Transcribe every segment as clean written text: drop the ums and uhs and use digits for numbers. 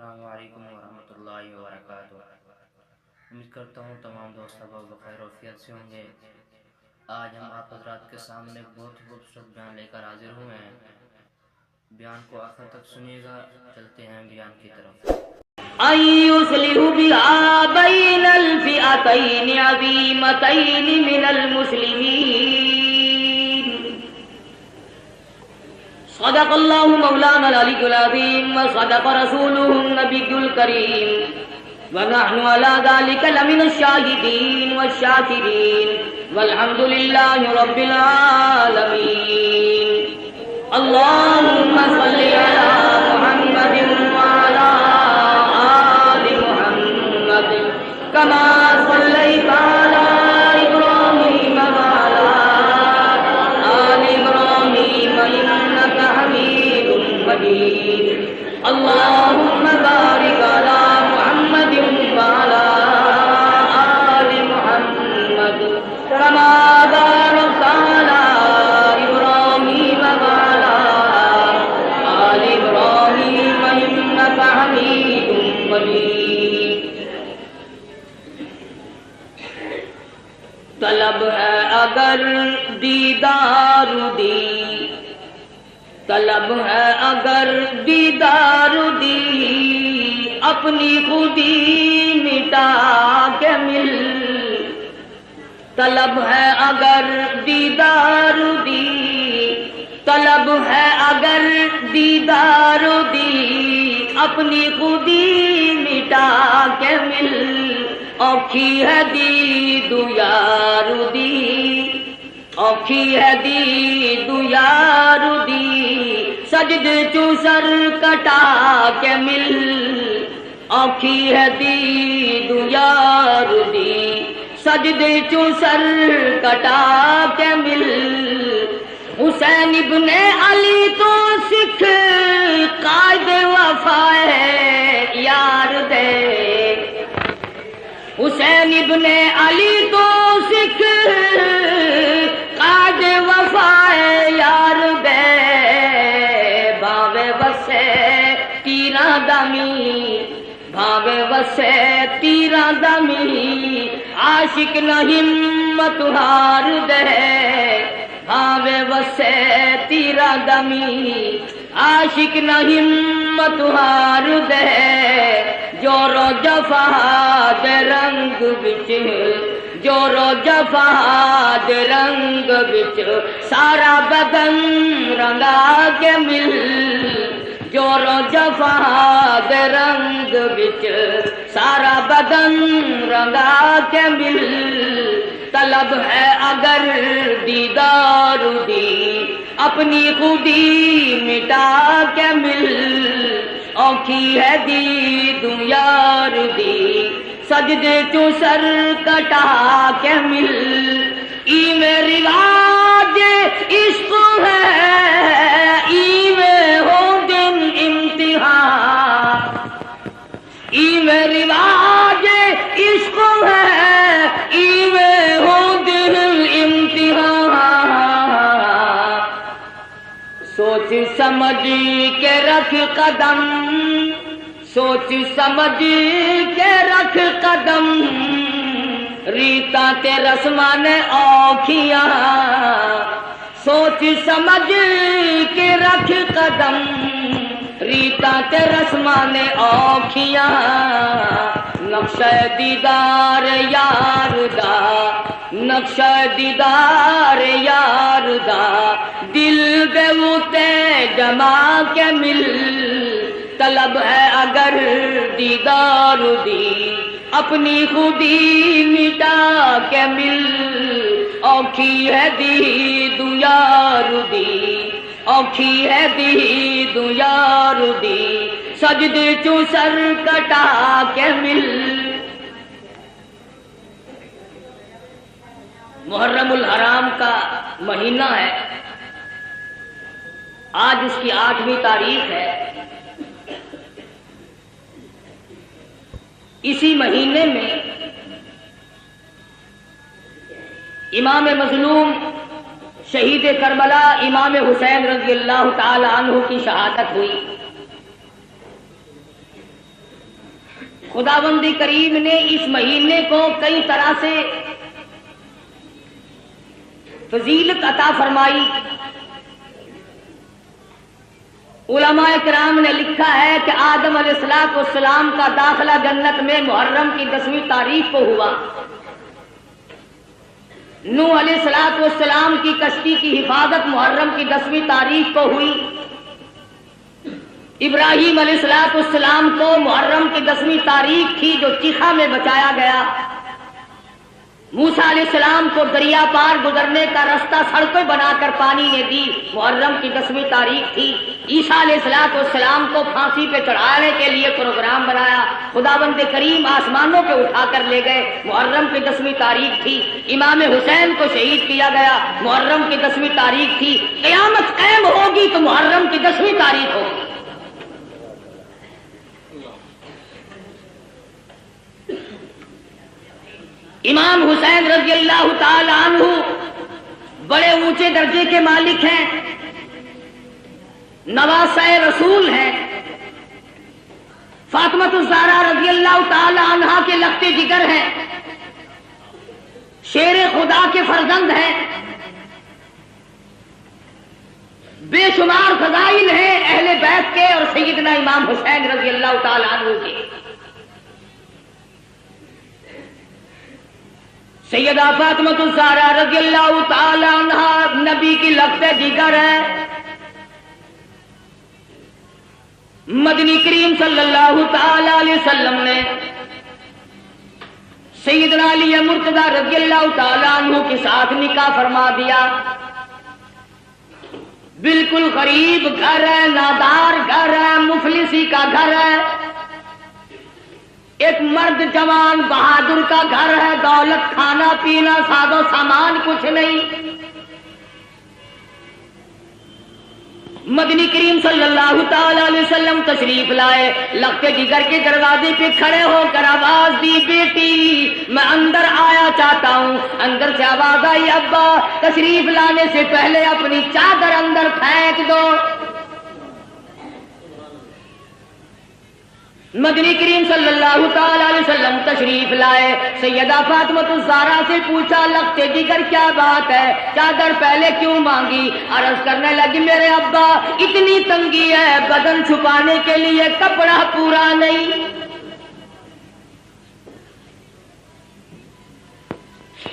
السلام علیکم ورحمۃ اللہ وبرکاتہ۔ امید کرتا ہوں تمام دوست احباب بخیر و عافیت سے ہوں گے۔ آج ہم آپ حضرات کے سامنے ایک بہت ہی خوبصورت بیان لے کر حاضر ہوئے ہیں۔ بیان کو آخر تک سنیے گا، چلتے ہیں بیان کی طرف۔ أن يصلح بها بين الفئتين عظيمتين من المسلمين. صدق الله مولانا العلي العظيم وصدق رسوله النبي الكريم ونحن على ذلك لمن الشاهدين والشاكرين والحمد لله رب العالمين. اللهم صل على محمد وعلى كما صليت على إبراهيم وعلى آل إبراهيم إنك حميد مجيد. اللهم بارك على محمد وعلى آل محمد كما باركت على إبراهيم وعلى آل إبراهيم إنك حميد مجيد. طلب ہے اگر دیدار دی، طلب ہے اگر دیدار دی، اپنی خودی مٹا کے مل. طلب ہے اگر دیدار دی، طلب ہے اگر دیدار دی، اپنی خودی مٹا کے مل. اوکھی ہے دید یار دی، اوکھی ہے دید یار دی، سجد چو سر کٹا کے مل. اوکھی ہے دید یار دی، سجد چو سر کٹا کے مل. حسین ابن علی تو سکھ قائد وفا ہے یار دے. حسین ابن علی تو سکھ قائد وفا یار دے. بھاوے وسے تیراں دمی، بھاوے وسے تیراں دمی، عاشق نہ ہمت ہار دے. بھاوے وسے تیراں دمی، عاشق نہ ہمت ہار دے. جورو جفا دے رنگ بچ، جورو جفا دے رنگ بچ، سارا بدن رنگا کے مل. جورو جفا دے رنگ بچ، سارا بدن رنگا کے مل. طلب ہے اگر دیدار دی، اپنی خودی مٹا کے مل. اوکھی ہے دید یار دی، سجدے چو سر کٹا کے مل. ای میں رواج عشق ہے، ای میں ہو دن امتحان. ای میں رواج عشق ہے، ای میں ہو دن امتحان. سوچ سمجھ کے رکھ قدم، سوچ سمجھ کے رکھ قدم، ریتاں تے رسمان اوکھیاں. سوچ سمجھ کے رکھ قدم، ریتاں تے رسمان اوکھیاں. نقشہ دیدار یار دا، نقشہ دیدار یار دا، دل دے اُتے جما کے مل. طلب ہے اگر دیدار دی، اپنی خودی مٹا کے مل. اوکھی ہے دید یار دی، اوکھی ہے دید یار دی، سجد چو سر کٹا کے مل. محرم الحرام کا مہینہ ہے، آج اس کی 8ویں تاریخ ہے. اسی مہینے میں امام مظلوم شہید کربلا امام حسین رضی اللہ تعالی عنہ کی شہادت ہوئی. خداوند کریم نے اس مہینے کو کئی طرح سے فضیلت عطا فرمائی. علماء کرام نے لکھا ہے کہ آدم علیہ السلام کا داخلہ جنت میں محرم کی 10ویں تاریخ کو ہوا. نوح علیہ السلام کی کشتی کی حفاظت محرم کی 10ویں تاریخ کو ہوئی. ابراہیم علیہ السلام کو محرم کی 10ویں تاریخ تھی جو چیخا میں بچایا گیا. موسیٰ علیہ السلام کو دریا پار گزرنے کا رستہ سڑکیں بنا کر پانی نے دی، محرم کی 10ویں تاریخ تھی. عیسیٰ علیہ السلام کو پھانسی پہ چڑھانے کے لیے پروگرام بنایا، خداوند کریم آسمانوں پہ اٹھا کر لے گئے، محرم کی 10ویں تاریخ تھی. امام حسین کو شہید کیا گیا، محرم کی 10ویں تاریخ تھی. قیامت قائم ہوگی تو محرم کی 10ویں تاریخ ہوگی. امام حسین رضی اللہ تعالی عنہ بڑے اونچے درجے کے مالک ہیں، نواسہ رسول ہیں. فاطمہ الزہرا رضی اللہ تعالی عنہا کے لخت جگر ہیں، شیر خدا کے فرزند ہیں. بے شمار فضائل ہیں اہل بیت کے اور سیدنا امام حسین رضی اللہ تعالی عنہ کے. سیدہ فاطمہ الزہرا رضی اللہ تعالی عنہا نبی کی لخت جگر ہے. مدنی کریم صلی اللہ تعالی علیہ وسلم نے سیدنا علی مرتضی رضی اللہ تعالی عنہ کے ساتھ نکاح فرما دیا. بالکل غریب گھر ہے، نادار گھر ہے، مفلسی کا گھر ہے، ایک مرد جوان بہادر کا گھر ہے، دولت کھانا پینا ساز و سامان کچھ نہیں. مدنی کریم صلی اللہ تعالی علیہ وسلم تشریف لائے، لخت جگر کے دروازے پہ کھڑے ہو کر آواز دی، بیٹی میں اندر آیا چاہتا ہوں. اندر سے آواز آئی، ابا تشریف لانے سے پہلے اپنی چادر اندر پھینک دو. مدنی کریم صلی اللہ تعالی علیہ وسلم تشریف لائے، سیدہ فاطمہ الزہرا سے پوچھا لخت جگر کیا بات ہے، چادر پہلے کیوں مانگی؟ عرض کرنے لگی میرے ابا اتنی تنگی ہے، بدن چھپانے کے لیے کپڑا پورا نہیں.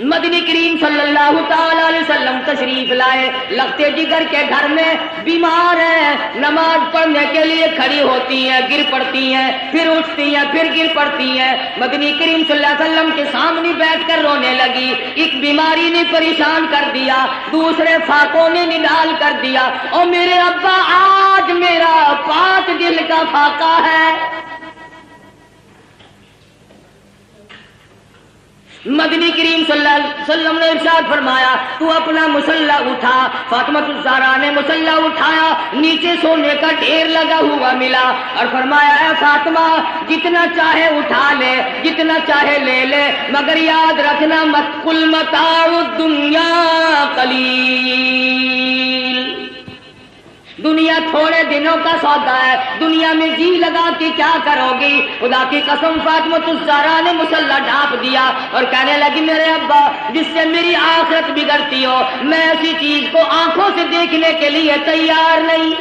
مدنی کریم صلی اللہ تعالی علیہ وسلم تشریف لائے، لخت جگر کے گھر میں بیمار ہیں، نماز پڑھنے کے لیے کھڑی ہوتی ہیں، گر پڑتی ہیں، پھر اٹھتی ہیں، پھر گر پڑتی ہیں. مدنی کریم صلی اللہ علیہ وسلم کے سامنے بیٹھ کر رونے لگی. ایک بیماری نے پریشان کر دیا، دوسرے فاقوں نے نڈال کر دیا. اور میرے ابا آج میرا 5 دل کا فاقہ ہے. مدنی کریم صلی اللہ علیہ وسلم نے ارشاد فرمایا تو اپنا مصلی اٹھا. فاطمہ الزہرا نے مصلی اٹھایا، نیچے سونے کا ڈھیر لگا ہوا ملا اور فرمایا اے فاطمہ جتنا چاہے اٹھا لے، جتنا چاہے لے لے، مگر یاد رکھنا مت قل متاع الدنیا قلیل. دنیا تھوڑے دنوں کا سودا ہے، دنیا میں جی لگا کے کیا کرو گی؟ خدا کی قسم فاطمہ الزہرا نے مصلی ڈھانپ دیا اور کہنے لگی میرے ابا جس سے میری آخرت بگڑتی ہو میں ایسی چیز کو آنکھوں سے دیکھنے کے لیے تیار نہیں.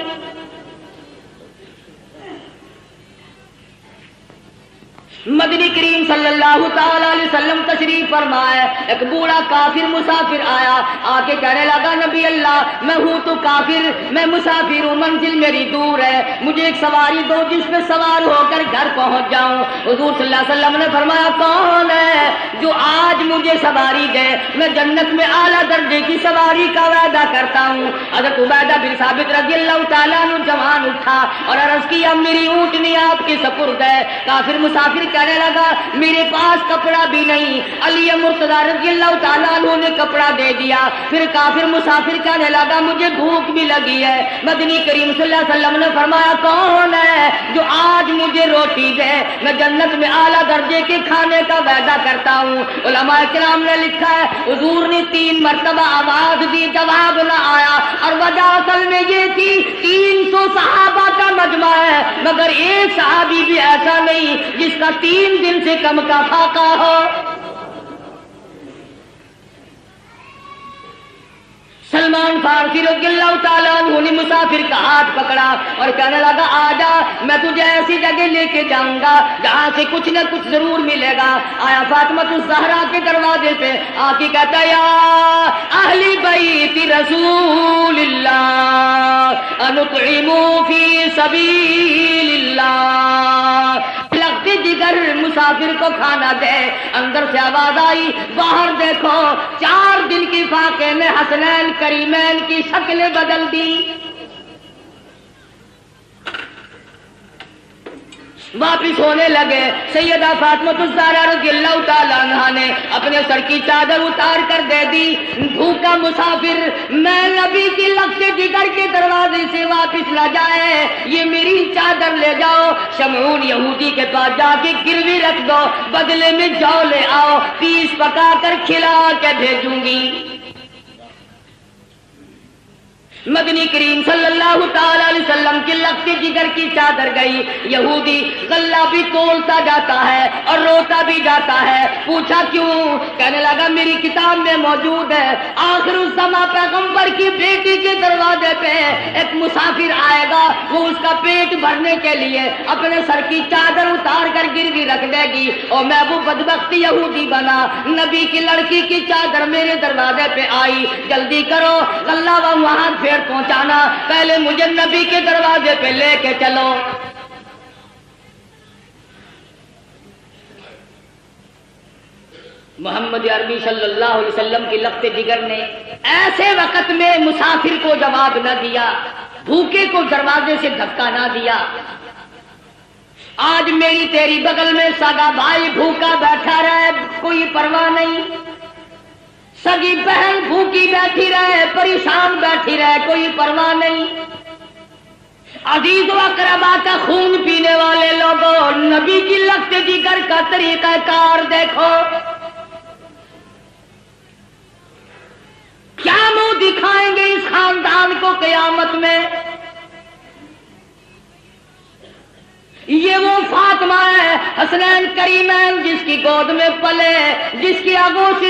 مدنی کریم صلی اللہ تعالی علیہ وسلم تشریف فرمائے. ایک بوڑھا کافر مسافر آیا، آ کے کہنے لگا نبی اللہ میں ہوں تو کافر، میں مسافر ہوں، منزل میری دور ہے، مجھے ایک سواری دو جس پہ سوار ہو کر گھر پہنچ جاؤں. حضور صلی اللہ علیہ وسلم نے فرمایا کون ہے جو آج مجھے سواری دے؟ میں جنت میں اعلیٰ درجے کی سواری کا وعدہ کرتا ہوں. حضرت عبیدہ بن ثابت رضی اللہ تعالیٰ عنہ جوان اٹھا اور عرض کیا میری اونٹنی آپ کے سپرد ہے. کافر مسافر کہنے لگا میرے پاس کپڑا بھی نہیں. علی مرتضی رضی اللہ تعالیٰ عنہ نے کپڑا دے دیا. پھر کافر مسافر کہنے لگا مجھے بھوک بھی لگی ہے. مدنی کریم صلی اللہ علیہ وسلم نے فرمایا کون ہے جو آج مجھے روٹی دے؟ میں جنت میں اعلیٰ درجے کے کھانے کا وعدہ کرتا ہوں. علماء کرام نے لکھا ہے حضور نے 3 مرتبہ آواز دی، جواب نہ آیا اور وجہ اصل میں یہ تھی 300 صحابہ کا مجمع ہے مگر ایک صحابی بھی ایسا نہیں جس جس کا 3 دن سے کم کا فاقہ ہو. سلمان فارسی رضی اللہ تعالیٰ عنہ نے مسافر کا ہاتھ پکڑا اور کہنے لگا آجا میں تجھے ایسی جگہ لے کے جاؤں گا جہاں سے کچھ نہ کچھ ضرور ملے گا. آیا فاطمہ الزہرا کے دروازے پہ آ کے کہتا یا اہل بیت رسول اللہ انطعموا فی سبیل اللہ. لگتی جگر مسافر کو کھانا دے. اندر سے آواز آئی باہر دیکھو 4 دن کی فاقے میں حسنین کریمین کی شکلیں بدل دی. واپس ہونے لگے. سیدہ فاطمہ الزہرا رضی اللہ تعالیٰ عنہا نے اپنے سر کی چادر اتار کر دے دی. بھوکا مسافر میں نبی کی لگتے جگر کے دروازے سے واپس نہ جائے, یہ میری چادر لے جاؤ, شمعون یہودی کے پاس جا کے گروی رکھ دو, بدلے میں جو لے آؤ, پیس پکا کر کھلا کے بھیجوں گی. مدنی کریم صلی اللہ تعالی علیہ وسلم کی لگتی جگر کی چادر گئی. یہودی غلہ بھی تولتا جاتا ہے اور روتا بھی جاتا ہے. پوچھا کیوں؟ کہنے لگا میری کتاب میں موجود ہے آخر الزماں پیغمبر کی بیٹی کے دروازے پہ ایک مسافر آئے گا, وہ اس کا پیٹ بھرنے کے لیے اپنے سر کی چادر اتار کر گروی رکھ دے گی, اور میں وہ بدبخت یہودی بنا. نبی کی لڑکی کی چادر میرے دروازے پہ آئی, جلدی کرو غلہ وہاں پھر پہنچانا, پہلے مجھے نبی کے دروازے پہ لے کے چلو. محمد عربی صلی اللہ علیہ وسلم کی لخت جگر نے ایسے وقت میں مسافر کو جواب نہ دیا, بھوکے کو دروازے سے دھکا نہ دیا. آج میری تیری بغل میں سگا بھائی بھوکا بیٹھا رہے, کوئی پرواہ نہیں. سگی بہن بھوکی بیٹھی رہے, پریشان بیٹھی رہے, کوئی پرواہ نہیں. عزیز و اقربا کا خون پینے والے لوگوں, نبی کی لگت جگر کا طریقہ کار دیکھو. کیا منہ دکھائیں گے اس خاندان کو قیامت میں؟ یہ وہ فاطمہ ہے حسنین کریمین جس کی گود میں پلے, جس کی آغوش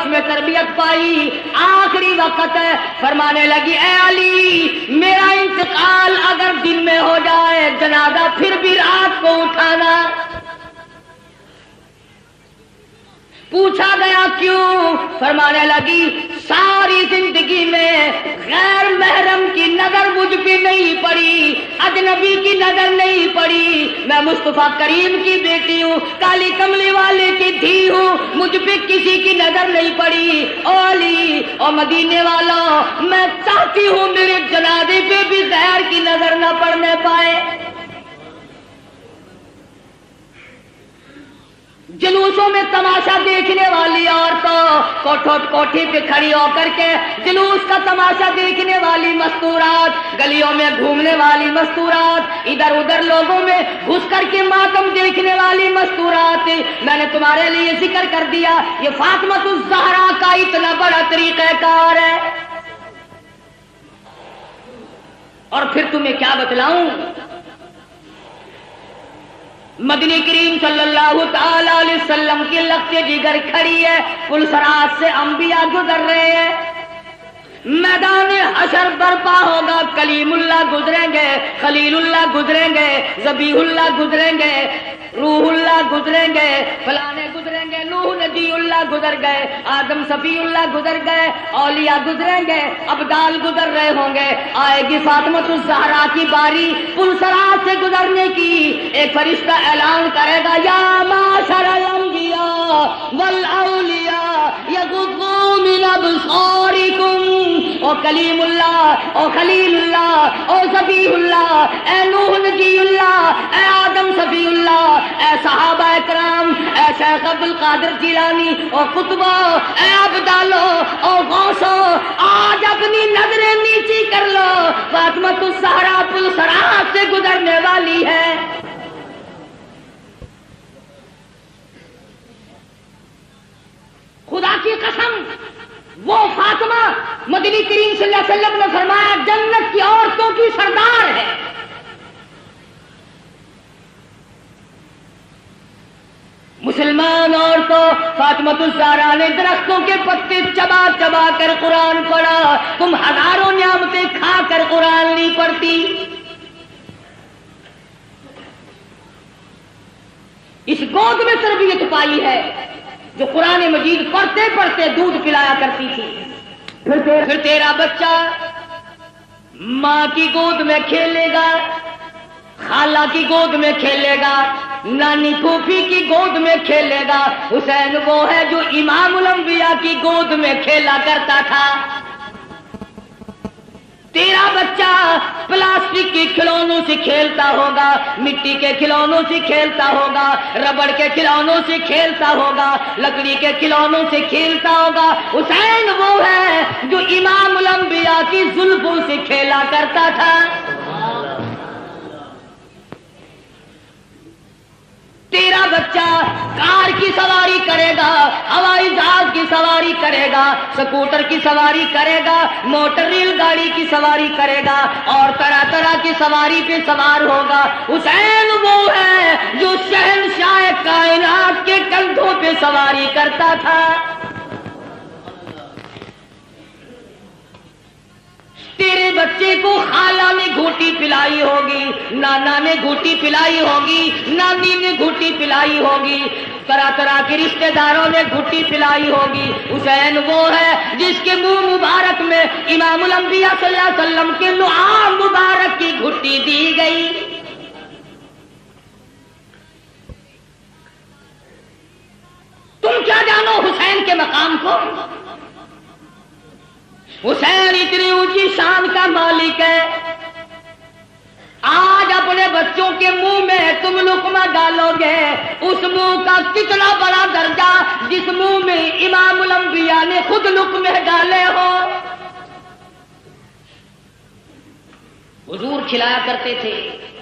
میں تربیت پائی. آخری وقت ہے, فرمانے لگی اے علی میرا انتقال اگر دن میں ہو جائے جنازہ پھر بھی رات کو اٹھانا. پوچھا گیا کیوں؟ فرمانے لگی ساری زندگی میں غیر محرم کی نظر مجھ پہ نہیں پڑی, اجنبی کی نظر نہیں پڑی. میں مصطفیٰ کریم کی بیٹی ہوں, کالی کملی والے کی دھی ہوں, مجھ پہ کسی کی نظر نہیں پڑی. او علی او مدینے والوں, میں چاہتی ہوں میرے جنازے پہ بھی غیر کی نظر نہ پڑنے پائے. جلوسوں میں تماشا دیکھنے والی عورتوں, کوٹھی پہ کھڑی ہو کر کے جلوس کا تماشا دیکھنے والی مستورات, گلیوں میں گھومنے والی مستورات, ادھر ادھر لوگوں میں گھس کر کے ماتم دیکھنے والی مستورات. میں نے تمہارے لیے ذکر کر دیا یہ فاطمہ الزہرا کا اتنا بڑا طریقہ کار ہے. اور پھر تمہیں کیا بتلاؤں, مدنی کریم صلی اللہ تعالی علیہ وسلم کی لگتے جگر کھڑی ہے, پلسرات سے انبیاء گزر رہے ہیں. میدان حشر برپا ہوگا, کلیم اللہ گزریں گے, خلیل اللہ گزریں گے, ذبیح اللہ گزریں گے, روح اللہ گزریں گے, فلانے گزریں گے, نوح نبی اللہ گزر گئے, آدم صفی اللہ گزر گئے, اولیاء گزریں گے, ابدال گزر رہے ہوں گے. آئے گی فاطمہ الزہرا کی باری پلسرات سے گزرنے کی. ایک فرشتہ اعلان کرے گا یا معاشر الانبیاء والاولیاء یغضوا من ابصارکم. او کلیم اللہ, او خلیل اللہ, او ذبیح اللہ, اے نوح نبی اللہ, اے آدم صفی اللہ, اے صحابہ کرام, اے شیخ عبد القادر جیلانی, او قطبہ, اے ابدالو, او غوثو, آج اپنی نظریں نیچی کر لو, فاطمہ الزہرا پلسرات سے گزرنے والی ہے. خدا کی قسم وہ فاطمہ مدنی کریم صلی اللہ علیہ وسلم نے فرمایا جنت کی عورتوں کی سردار ہے. مسلمان عورتوں، فاطمہ الزہرا نے درختوں کے پتے چبا چبا کر قرآن پڑھا، تم ہزاروں نعمتیں کھا کر قرآن نہیں پڑھتی۔ اس گود میں تربیت پائی ہے جو قرآن مجید پڑھتے پڑھتے دودھ پلایا کرتی تھی۔ پھر تیرا بچہ ماں کی گود میں کھیلے گا، خالہ کی گود میں کھیلے گا، نانی پھوپھی کی گود میں کھیلے گا۔ حسین وہ ہے جو امام الانبیاء کی گود میں کھیلا کرتا تھا۔ تیرا بچہ پلاسٹک کے کھلونوں سے کھیلتا ہوگا، مٹی کے کھلونوں سے کھیلتا ہوگا، ربڑ کے کھلونوں سے کھیلتا ہوگا، لکڑی کے کھلونوں سے کھیلتا ہوگا۔ حسین وہ ہے جو امام الانبیاء کی زلفوں سے کھیلا کرتا تھا۔ تیرا بچہ کار کی سواری کرے گا، ہوائی جہاز کی سواری کرے گا، سکوٹر کی سواری کرے گا، موٹر ریل گاڑی کی سواری کرے گا، اور طرح طرح کی سواری پہ سوار ہوگا۔ حسین وہ ہے جو شہنشاہ کائنات کے کندھوں پہ سواری کرتا تھا۔ تیرے بچے کو خالہ نے گھوٹی پلائی ہوگی، نانا نے گھوٹی پلائی ہوگی، نانی نے گھوٹی پلائی ہوگی، طرح طرح کے رشتہ داروں نے گھوٹی پلائی ہوگی۔ حسین وہ ہے جس کے منہ مبارک میں امام الانبیاء صلی اللہ علیہ وسلم کے لعاب مبارک کی گھوٹی دی گئی۔ تم کیا جانو حسین کے مقام کو؟ حسین اتنی اونچی شان کا مالک ہے، آج اپنے بچوں کے منہ میں تم لقمہ ڈالو گے، اس منہ کا کتنا بڑا درجہ جس منہ میں امام الانبیاء نے خود لقمے ڈالے ہو۔ حضور کھلایا کرتے تھے،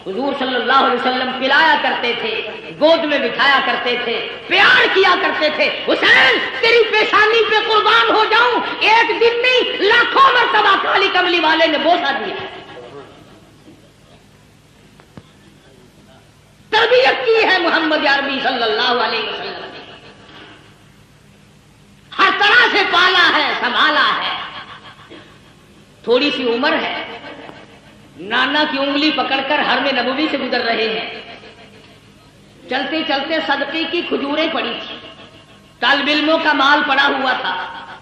حضور صلی اللہ علیہ وسلم پلایا کرتے تھے، گود میں بٹھایا کرتے تھے، پیار کیا کرتے تھے۔ حسین تیری پیشانی پہ قربان ہو جاؤں، ایک دن نہیں لاکھوں مرتبہ کالی کملی والے نے بوسہ دیا۔ تربیت کی ہے محمد عربی صلی اللہ علیہ وسلم نے، ہر طرح سے پالا ہے، سنبھالا ہے۔ تھوڑی سی عمر ہے، نانا کی انگلی پکڑ کر حرم نبوی سے گزر رہے ہیں، چلتے چلتے صدقے کی کھجوریں پڑی تھی، طالب علموں کا مال پڑا ہوا تھا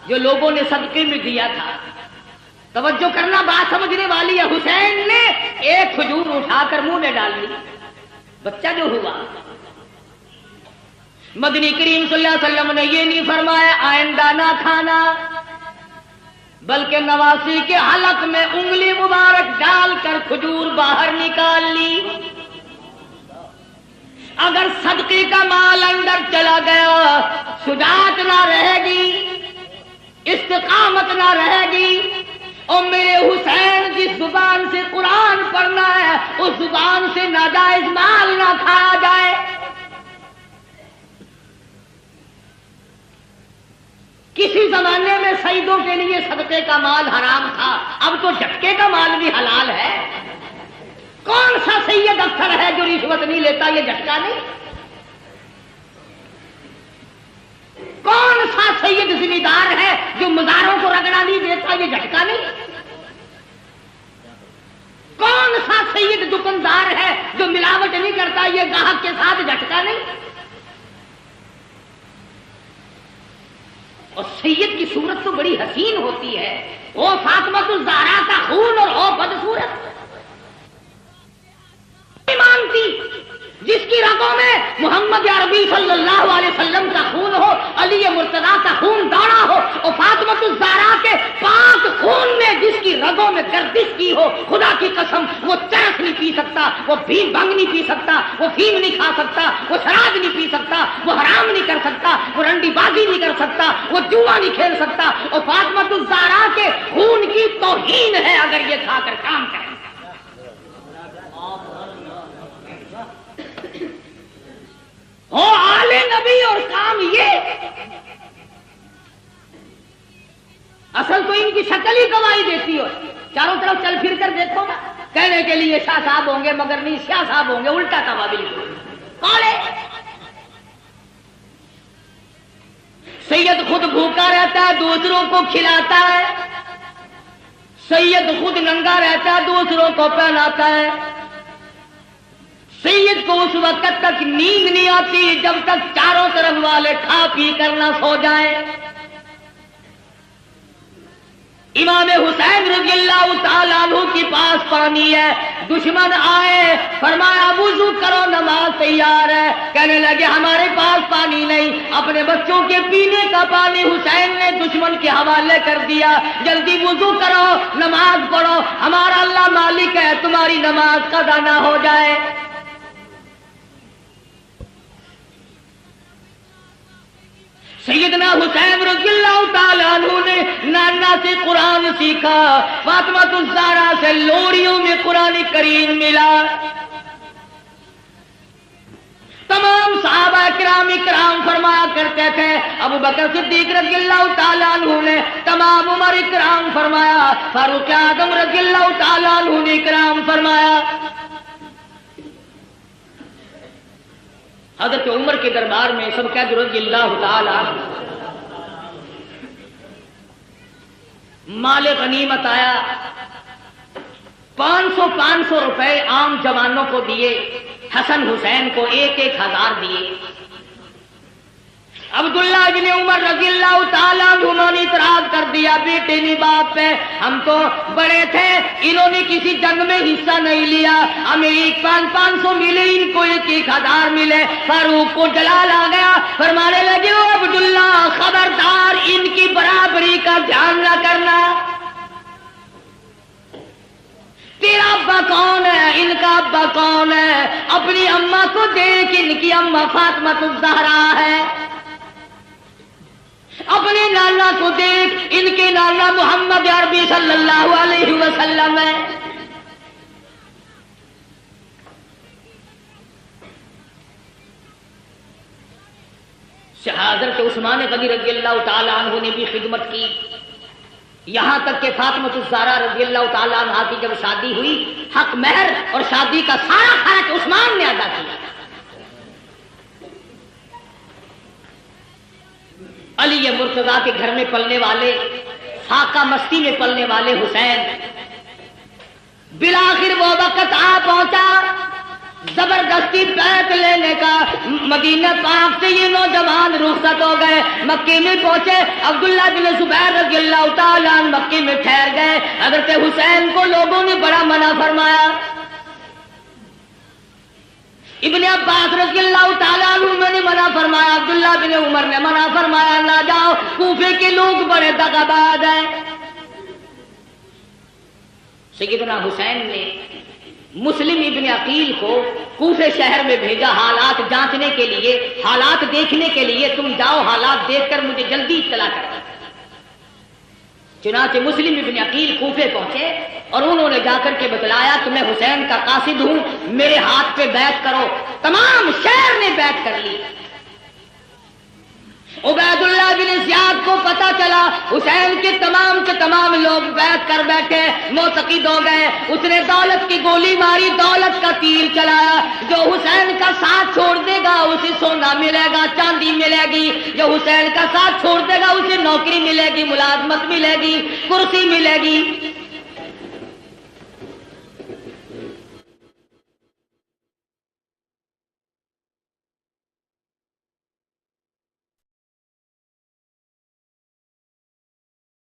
جو لوگوں نے صدقے میں دیا تھا۔ توجہ کرنا، بات سمجھنے والی ہے۔ حسین نے ایک کھجور اٹھا کر منہ میں ڈال لی، بچہ جو ہوا۔ مدنی کریم صلی اللہ علیہ وسلم نے یہ نہیں فرمایا آئندہ نہ کھانا، بلکہ نواسی کے حلق میں انگلی مبارک ڈال کر کھجور باہر نکال لی۔ اگر صدقے کا مال اندر چلا گیا، شجاعت نہ رہے گی، استقامت نہ رہے گی، اور میرے حسین جس زبان سے قرآن پڑھنا ہے اس زبان سے ناجائز مال نہ کھایا جائے۔ کسی زمانے میں سیدوں کے لیے صدقے کا مال حرام تھا، اب تو جھٹکے کا مال بھی حلال ہے۔ کون سا سید افسر ہے جو رشوت نہیں لیتا؟ یہ جھٹکا نہیں۔ کون سا سید ذمہ دار ہے جو مزاروں کو رگڑا نہیں دیتا؟ یہ جھٹکا نہیں۔ کون سا سید دکاندار ہے جو ملاوٹ نہیں کرتا؟ یہ گاہک کے ساتھ جھٹکا نہیں۔ اور سید کی صورت تو بڑی حسین ہوتی ہے، وہ فاطمہ الزہرا کا خون اور وہ بدصورت مانتی جس کی رگوں میں محمد عربی صلی اللہ علیہ وسلم کا خون ہو، علی مرتضیٰ کا خون دوڑا ہو، اور فاطمہ الزہرا کے پاک خون میں جس کی رگوں میں گردش کی ہو، خدا کی قسم وہ چرس نہیں پی سکتا، وہ بھنگ نہیں پی سکتا، وہ فیم نہیں کھا سکتا، وہ شراب نہیں پی سکتا، وہ حرام نہیں کر سکتا، وہ رنڈی بازی نہیں کر سکتا، وہ جوا نہیں کھیل سکتا۔ اور فاطمہ الزہرا کے خون کی توہین ہے اگر یہ کھا کر کام کرے۔ ہو آل نبی اور کام یہ، اصل تو ان کی شکل ہی گواہی دیتی ہو۔ چاروں طرف چل پھر کر دیکھو نا، کہنے کے لیے شاہ صاحب ہوں گے مگر نہیں، شاہ صاحب ہوں گے الٹا توا بالکل۔ رہتا ہے دوسروں کو کھلاتا ہے، سید خود ننگا رہتا ہے دوسروں کو پہناتا ہے۔ سید کو اس وقت تک نیند نہیں آتی جب تک چاروں طرف والے کھا پی کر نہ سو جائیں۔ امام حسین رضی اللہ تعالیٰ عنہ کے پاس پانی ہے، دشمن آئے، فرمایا وضو کرو نماز تیار ہے، کہنے لگے ہمارے پاس پانی نہیں، اپنے بچوں کے پینے کا پانی حسین نے دشمن کے حوالے کر دیا، جلدی وضو کرو نماز پڑھو، ہمارا اللہ مالک ہے، تمہاری نماز قضا نہ ہو جائے۔ سیدنا حسین رضی اللہ تعالیٰ عنہ نے نانا سے قرآن سیکھا، فاطمہ الزہرا سے لوریوں میں قرآن کریم ملا۔ تمام صحابہ کرام فرمایا کرتے تھے، ابو بکر صدیق رضی اللہ تعالیٰ عنہ نے، تمام عمر کرام فرمایا، فاروق اعظم رضی اللہ تعالیٰ عنہ نے کرام فرمایا۔ حضرت عمر کے دربار میں سب قید رضی اللہ تعالی مال غنیمت آیا، 500 روپے عام جوانوں کو دیے، حسن حسین کو 1,000 دیے۔ عبداللہ بن عمر رضی اللہ تعالیٰ انہوں نے اعتراض کر دیا، بیٹے نہیں باپ پہ، ہم تو بڑے تھے، انہوں نے کسی جنگ میں حصہ نہیں لیا، ہمیں 500 ملے، ان کو 1,000 ملے۔ فاروق کو جلال آ گیا، فرمانے لگے او عبداللہ خبردار ان کی برابری کا دھیان نہ کرنا، تیرا ابا کون ہے، ان کا ابا کون ہے، اپنی اماں کو دیکھ، ان کی اماں فاطمہ الزہرا ہے، اپنے نانا کو دیکھ، ان کے نانا محمد عربی صلی اللہ علیہ وسلم ہے۔ حضرت عثمان غنی رضی اللہ تعالیٰ عنہ نے بھی خدمت کی، یہاں تک کہ فاطمہ الزہرا رضی اللہ تعالیٰ عنہ کی جب شادی ہوئی، حق مہر اور شادی کا سارا خرچ عثمان نے ادا کیا۔ علی مرتضیٰ کے گھر میں پلنے والے، فاقہ مستی میں پلنے والے حسین، بالآخر وہ وقت آ پہنچا زبردستی بیعت لینے کا، مدینہ پاک سے یہ نوجوان رخصت ہو گئے، مکے میں پہنچے، عبداللہ بن زبیر رضی اللہ تعالیٰ عنہ مکے میں ٹھہر گئے۔ حضرت حسین کو لوگوں نے بڑا منع فرمایا، ابن عباس رضی اللہ تعالیٰ عنہ نے منع فرمایا، عبداللہ بن عمر نے منع فرمایا، نہ جاؤ، کوفے کے لوگ بڑے دغاباز ہیں۔ سیدنا حسین نے مسلم ابن عقیل کو کوفے شہر میں بھیجا حالات جانچنے کے لیے، حالات دیکھنے کے لیے، تم جاؤ حالات دیکھ کر مجھے جلدی اطلاع کرو۔ چنانچہ مسلم ابن عقیل کوفے پہنچے اور انہوں نے جا کر کے بتلایا کہ میں حسین کا قاصد ہوں، میرے ہاتھ پہ بیعت کرو۔ تمام شہر نے بیعت کر لی۔ عبید اللہ بن زیاد کو پتا چلا حسین کے تمام لوگ بیعت کر بیٹھے، معتقد ہو گئے، اس نے دولت کی گولی ماری، دولت کا تیر چلایا، جو حسین کا ساتھ چھوڑ دے گا اسے سونا ملے گا، چاندی ملے گی، جو حسین کا ساتھ چھوڑ دے گا اسے نوکری ملے گی، ملازمت ملے گی، کرسی ملے گی۔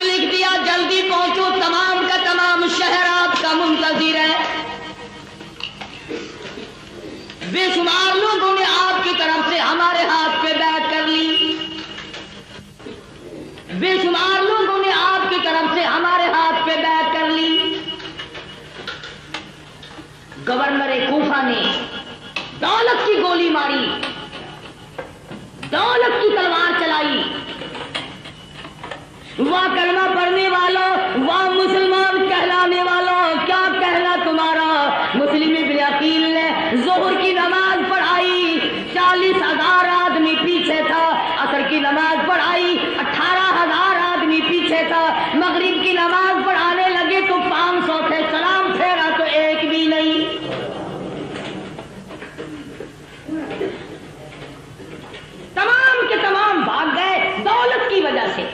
لکھ دیا جلدی پہنچو، تمام کا تمام شہر آپ کا منتظر ہے۔ بے شمار لوگوں نے آپ کی طرف سے ہمارے ہاتھ پہ بیعت کر لی، بے شمار لوگوں نے آپ کی طرف سے ہمارے ہاتھ پہ بیعت کر لی۔ گورنر کوفہ نے دولت کی گولی ماری، دولت کی تلوار چلائی۔ واہ کلمہ پڑھنے والوں، واہ مسلمان کہلانے والوں، کیا کہنا تمہارا۔ مسلم ابن عقیل نے ظہر کی نماز پڑھائی، 40,000 آدمی پیچھے تھا، عصر کی نماز پڑھائی، 18,000 آدمی پیچھے تھا، مغرب کی نماز پڑھانے لگے تو 500 تھے، سلام پھیرا تو ایک بھی نہیں۔ تمام کے تمام بھاگ گئے دولت کی وجہ سے۔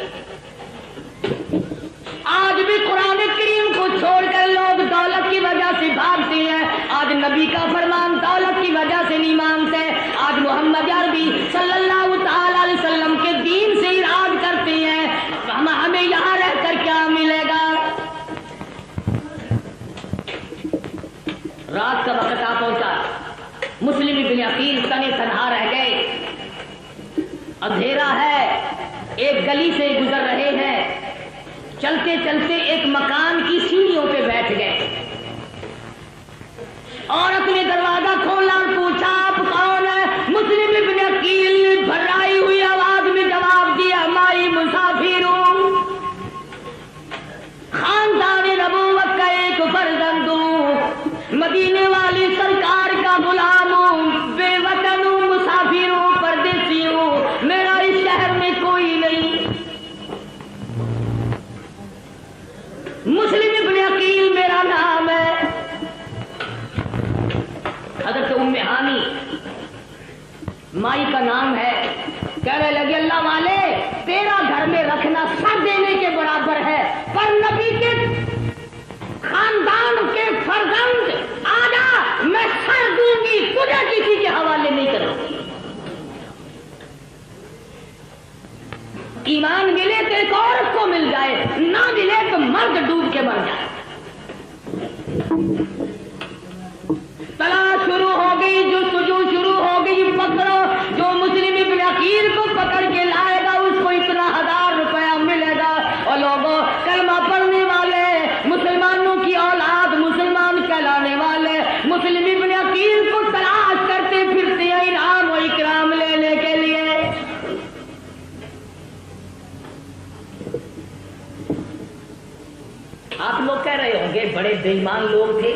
عقیل تنے تنہا رہ گئے، اندھیرا ہے، ایک گلی سے گزر رہے ہیں، چلتے چلتے ایک مکان کی سیڑھیوں پہ بیٹھ گئے۔ عورت نے دروازہ کھولا اور پوچھا آپ کون ہے؟ مسلم ابن عقیل نے بھرائی ہوئی آواز میں جواب دیا مائی مسافر ہوں، خاندان نبوت کا ایک فرزند ہوں، مدینے والی سرکار کا غلام ہوں، بے وطن ہوں، مسافر ہوں، پردیسی ہوں، میرا اس شہر میں کوئی نہیں۔ مسلم ابن عقیل میرا نام ہے۔ حضرت ام ہانی مائی کا نام ہے، کہنے لگے اللہ والے تیرا گھر میں رکھنا سر دینے کے برابر ہے، پر نبی کے خاندان کے فرزند آجا میں سر دوں گی، تجھے کسی کے حوالے نہیں کروں گی۔ ایمان ملے تو ایک عورت کو مل جائے، نہ ملے تو مرد ڈوب کے مر جائے۔ تلاش شروع ہو گئی، جستجو شروع ہو گئی، پکڑو، جو مسلم ابن عقیل کو پکڑ کے لائے گا اس کو اتنا 1000 روپیہ ملے گا۔ اور لوگوں کلمہ پڑھنے والے، مسلمانوں کی اولاد، مسلمان کہلانے والے مسلم ابن عقیل کو تلاش کرتے پھرتے ہیں انعام و اکرام لینے کے لیے۔ آپ لوگ کہہ رہے ہوں گے بڑے بے ایمان لوگ تھے،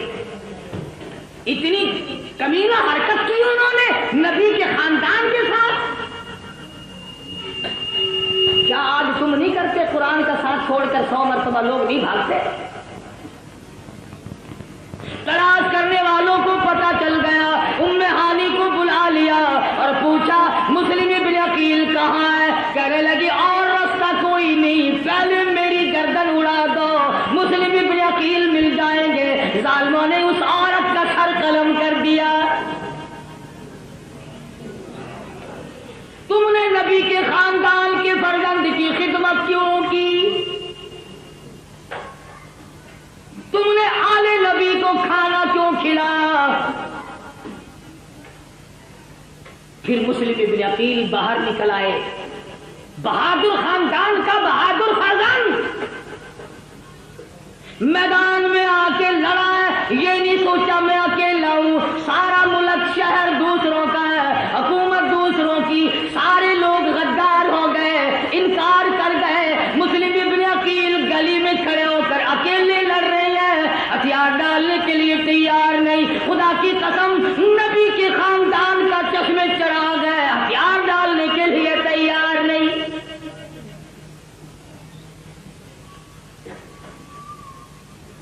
اتنی کمینہ حرکت کی انہوں نے نبی کے خاندان کے ساتھ۔ کیا آج تم نہیں کرتے؟ قرآن کا ساتھ چھوڑ کر 100 مرتبہ لوگ نہیں بھاگتے؟ تلاش کرنے والوں کو پتا چل گیا، ام ہانی کو بلا لیا اور پوچھا مسلم ابن عقیل کہاں ہے؟ کہنے لگی اور راستہ کوئی نہیں، پہلے میری گردن اڑا دو، مسلم ابن عقیل مل جائیں گے۔ ظالموں نے اس عورت کا سر قلم کر دیا۔ تم نے نبی کے خاندان کے فرزند کی خدمت کیوں کی؟ تم نے آل نبی کو کھانا کیوں کھلایا؟ پھر مسلم ابن عقیل باہر نکل آئے، بہادر خاندان کا بہادر فرزند میدان میں آ کے لڑا ہے، یہ نہیں سوچا میں اکیلا ہوں، سارا ملک شہر دوسروں کا ہے، حکومت دوسروں کی، سارے لوگ غدار ہو گئے، انکار کر گئے۔ مسلم ابن عقیل گلی میں کھڑے ہو کر اکیلے لڑ رہے ہیں، ہتھیار ڈالنے کے لیے تیار نہیں۔ خدا کی قسم نبی کے خاندان کا چشمے چراغ ہے، ہتھیار ڈالنے کے لیے تیار نہیں۔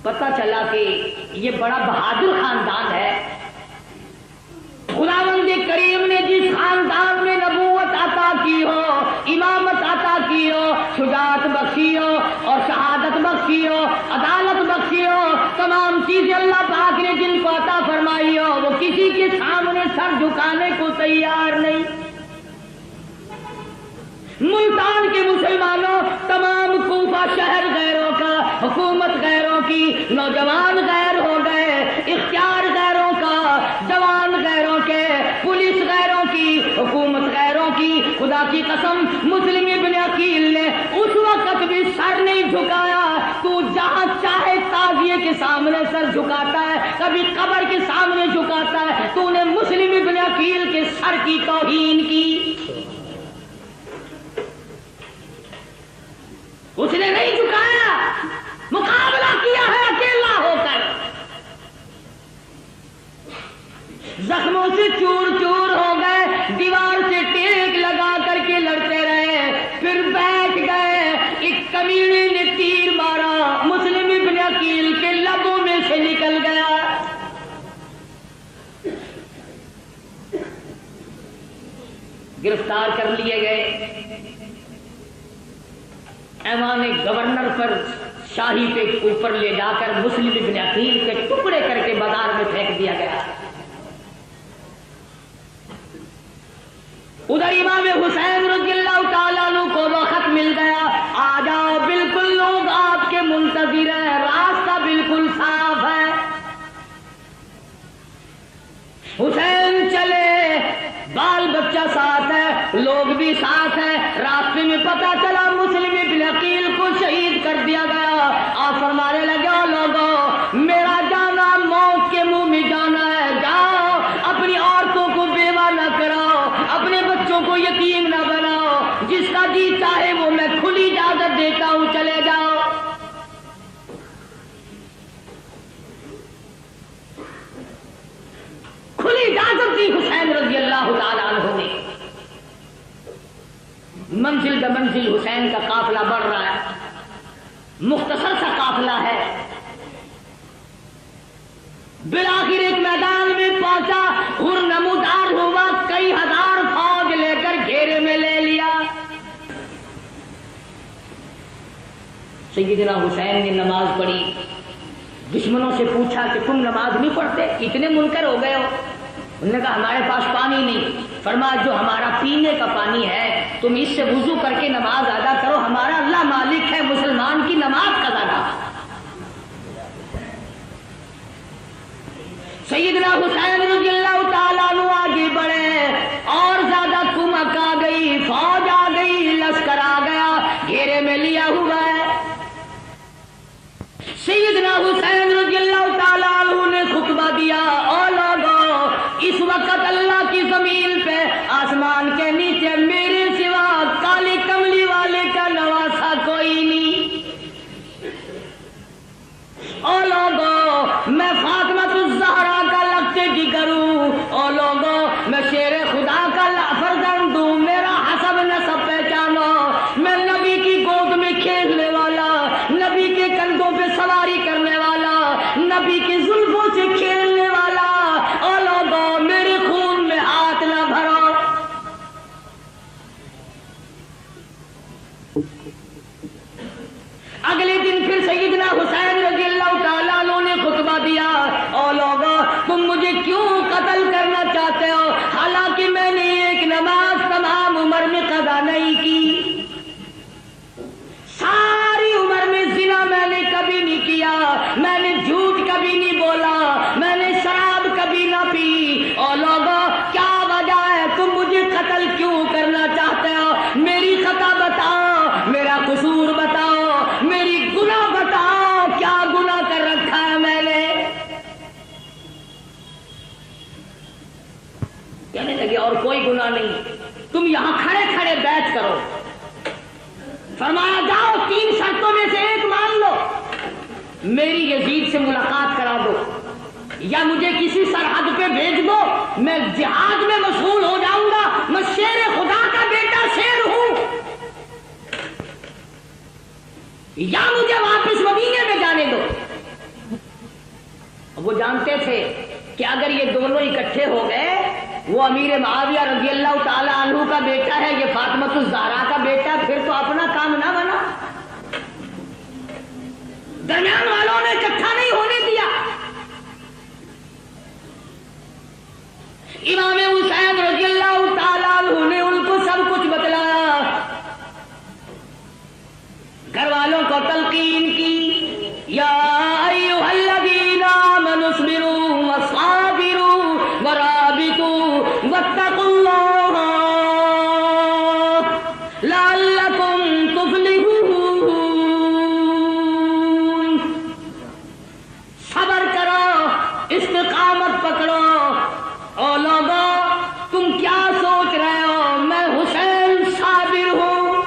پتہ چلا کہ یہ بڑا بہادر خاندان ہے۔ خداوند کریم نے جس خاندان میں نبوت عطا کی ہو، امامت عطا کی ہو، شجاعت بخشی ہو اور شہادت بخشی ہو، عدالت بخشی ہو، تمام چیزیں اللہ پاک نے جن کو عطا فرمائی ہو، وہ کسی کے سامنے سر جھکانے کو تیار نہیں۔ ملتان کے مسلمانوں، تمام کوفہ شہر غیروں کا، حکومت غیروں کی، نوجوان غیر ہو گئے، اختیار غیروں کا، جوان غیروں کے، پولیس غیروں کی، حکومت غیروں کی۔ خدا کی قسم مسلم ابن عقیل نے اس وقت بھی سر نہیں جھکایا۔ تو جہاں چاہے تعزیے کے سامنے سر جھکاتا ہے، کبھی قبر کے سامنے جھکاتا ہے، تو نے مسلم ابن عقیل کے سر کی توہین کی۔ اس نے نہیں جھکایا، مقابلہ کیا ہے اکیلا ہو کر، زخموں سے چور چور ہو گئے، دیوار سے ٹیک لگا کر کے لڑتے رہے، پھر بیٹھ گئے۔ ایک کمینے نے تیر مارا، مسلم ابن عقیل کے لبوں میں سے نکل گیا۔ گرفتار کر لیے گئے، ایوان گورنر پر شاہی کے اوپر لے جا کر مسلم ابن عقیل کے ٹکڑے کر کے بازار میں پھینک دیا گیا۔ ادھر امام حسین رضی اللہ تعالیٰ عنہ کو وہ خط مل گیا، آ جاؤ بالکل لوگ آپ کے منتظر ہیں، راستہ بالکل صاف ہے۔ حسین چلے، لوگ بھی ساتھ ہیں. راستے میں پتا چلا مسلم ابن عقیل کو شہید کر دیا گیا. آپ فرمانے لگے او لوگوں میرا جانا موت کے منہ میں جانا ہے. جاؤ اپنی عورتوں کو بیوہ نہ کراؤ, اپنے بچوں کو یتیم نہ بناؤ. جس کا جی چاہے وہ میں کھلی اجازت دیتا ہوں, چلے جاؤ. کھلی اجازت دی حسین رضی اللہ تعالیٰ عنہ نے. منزل بہ منزل حسین کا قافلہ بڑھ رہا ہے, مختصر سا قافلہ ہے. بالآخر ایک میدان میں پہنچا, نمودار ہوا, کئی ہزار فوج لے کر گھیرے میں لے لیا. سیدنا حسین نے نماز پڑھی. دشمنوں سے پوچھا کہ تم نماز نہیں پڑھتے, اتنے منکر ہو گئے ہو؟ انہوں نے کہا ہمارے پاس پانی نہیں. فرمایا جو ہمارا پینے کا پانی ہے تم اس سے وضو کر کے نماز ادا کرو, ہمارا اللہ مالک ہے, مسلمان کی نماز قضا نہ. سیدنا حسین رضی اللہ تعالیٰ عنہ آگے بڑھے, اور زیادہ کمک آ گئی, فوج آ گئی, لشکر آ گیا, گھیرے میں لیا ہوا ہے. سیدنا حسین رضی اللہ تعالیٰ عنہ نے خطبہ دیا, او لوگو اس وقت اللہ کی زمین پہ آسمان کے نیچے میرے سوا کالی کملی والے کا نواسا کوئی نہیں. او لوگو میں فاطمہ الزہرا کا لگتے جگر ہوں. او لوگو میں شیر خدا کا فرزند ہوں, میرا حسب نسب پہچانو. میں نبی کی گود میں کھیلنے والا, نبی کے کندھوں پہ سواری کرنے والا, نبی کی زلفوں سے کھیلنے والا. او لوگو میرے خون میں ہاتھ نہ بھرو. اگلے دن پھر سیدنا حسین رضی اللہ تعالیٰ عنہ نے خطبہ دیا, او لوگو تم مجھے کیوں قتل کرنا چاہتے ہو, حالانکہ میں نے ایک نماز تمام عمر میں قضا نہیں کی, ساری عمر میں زنا میں نے کبھی نہیں کیا, میں نے جھوٹ کبھی نہیں بولا, میں نے شراب کبھی نہ پی. او لوگو کیا وجہ ہے, تم مجھے قتل کیوں کرنا چاہتے ہو؟ میری خطا بتاؤ, میرا قصور بتاؤ, میری گناہ بتاؤ, کیا گناہ کر رکھا ہے میں نے؟ کہنے لگے اور کوئی گناہ نہیں, تم یہاں کھڑے کھڑے بیعت کرو. فرمایا جاؤ 3 شرطوں میں سے ایک مان لو, میری یزید سے ملاقات کرا دو, یا مجھے کسی سرحد پہ بھیج دو, میں جہاد میں مشغول ہو جاؤں گا, میں شیر خدا کا بیٹا شیر ہوں, یا مجھے واپس مدینے میں جانے دو. وہ جانتے تھے کہ اگر یہ دونوں اکٹھے ہو گئے, وہ امیر معاویہ رضی اللہ تعالیٰ عنہ کا بیٹا ہے, یہ فاطمہ الزہرا کا بیٹا, پھر تو اپنا کام نہ بنا. درمیان والوں نے اکٹھا نہیں ہونے دیا. امام حسین رضی اللہ تعالیٰ عنہ نے ان کو سب کچھ بتلایا, گھر والوں کو تلقین کی, یا ایھا الذین آمنوا اصبروا وصابروا ورابطوا واتقوا اللہ لعلکم تفلحون. صبر کرو, استقامت پکڑو. او لوگو تم کیا سوچ رہے ہو, میں حسین صابر ہوں,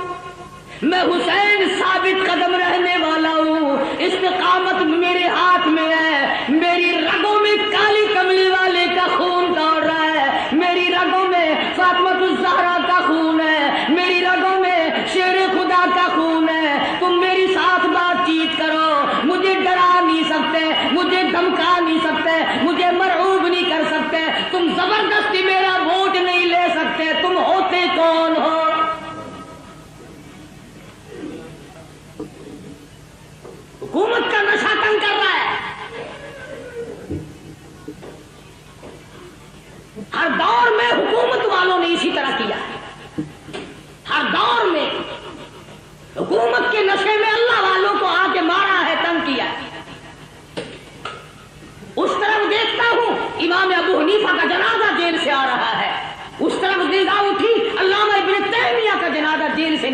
میں حسین ثابت قدم رہنے والا ہوں, استقامت میرے ہاتھ میں ہے, میری رگوں میں کالی کملی والے کا خون دوڑ رہا ہے, میری رگوں میں فاطمہ الزہرا کا خون ہے, میری رگوں میں شیر خدا کا خون ہے. تم میری ساتھ بات چیت کرو, مجھے ڈرا نہیں سکتے, مجھے دھمکا نہیں سکتے, مجھے مرعوب نہیں کر سکتے, تم زبردستی میرا ووٹ نہیں لے سکتے. تم ہوتے کون ہو؟ حکومت کا نشہ تنگ کر رہا ہے. ہر دور میں حکومت والوں نے اسی طرح کیا.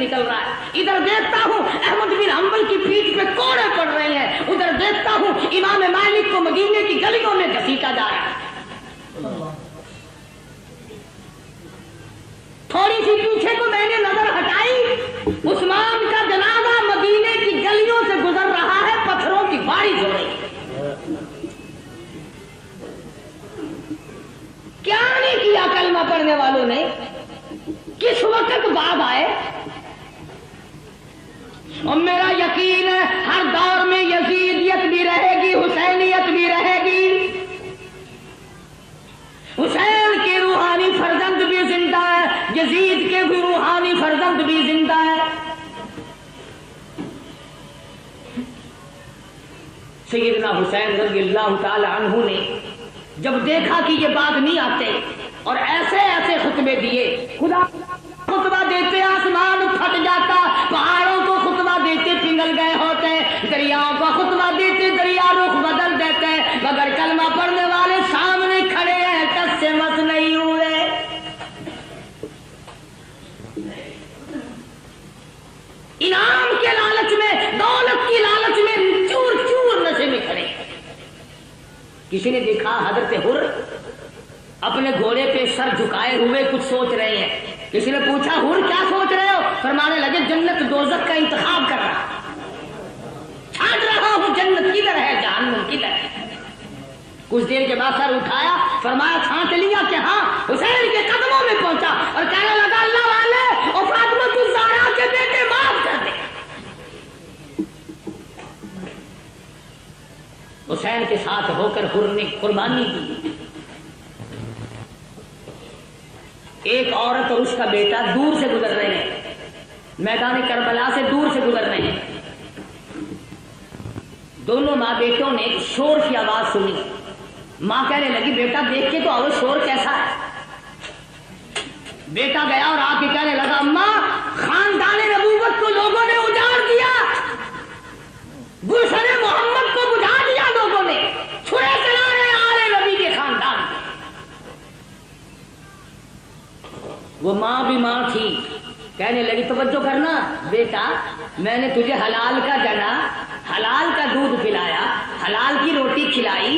نکل رہا ہے، ادھر دیکھتا ہوں احمد بن حنبل کی پیٹھ پہ کوڑے پڑ رہے ہیں، ادھر دیکھتا ہوں امام مالک کو مدینے کی گلیوں میں گھسیٹا جا رہا ہے۔ تھوڑی سی پیچھے کو میں نے نظر ہٹائی، عثمان کا جنازہ مدینے کی گلیوں سے گزر رہا ہے، پتھروں کی بارش ہو رہی ہے۔ کیا نہیں کیا کلمہ پڑھنے والوں نے، کس وقت بعد آئے؟ اور میرا یقین ہے ہر دور میں یزیدیت بھی رہے گی، حسینیت بھی رہے گی، حسین کے روحانی فرزند بھی زندہ ہے، یزید کے بھی روحانی فرزند بھی زندہ ہے۔ سیدنا حسین رضی اللہ تعالی عنہ نے جب دیکھا کہ یہ بات نہیں آتے اور ایسے ایسے خطبے دیے، خدا خطبہ دیتے آسمان پھٹ جاتا، پہاڑوں کو خطبہ دیتے پگھل گئے ہوتے، دریاؤں کو خطبہ دیتے دریا رخ بدل دیتے، مگر کلمہ پڑھنے والے سامنے کھڑے ہیں، ٹس سے مس نہیں ہوئے۔ انعام کے لالچ میں، دولت کی لالچ میں چور چور نشے میں کھڑے۔ کسی نے دیکھا حضرت حر اپنے گھوڑے پہ سر جھکائے ہوئے کچھ سوچ رہے ہیں، کسی نے پوچھا حر کیا سوچ رہے ہو؟ فرمانے لگے جنت دوزخ کا انتخاب کر رہا، چھانٹ رہا ہوں جنت کدھر ہے جہنم کدھر ہے۔ کچھ دیر کے بعد سر اٹھایا، فرمایا چھانٹ لیا کہ ہاں، حسین کے قدموں میں پہنچا اور کہنے لگا اللہ والے اور فاطمہ الزہرا کے بیٹے معاف کر دے۔ حسین کے ساتھ ہو کر حر نے قربانی دی۔ ایک عورت اور اس کا بیٹا دور سے گزر رہے ہیں، میدان کربلا سے دور سے گزر رہے ہیں۔ دونوں ماں بیٹوں نے شور کی آواز سنی، ماں کہنے لگی بیٹا دیکھ کے تو آؤ شور کیسا ہے۔ بیٹا گیا اور آ کے کہنے لگا اماں خاندان نبوت کو لوگوں نے اجاڑ دیا، گلشن محمد کو بجھا دیا لوگوں نے، چھرے چلا رہے آل نبی کے خاندان میں۔ وہ ماں بھی ماں تھی، کہنے لگی توجہ کرنا بیٹا، میں نے تجھے حلال کا جنا، حلال کا دودھ پلایا، حلال کی روٹی کھلائی،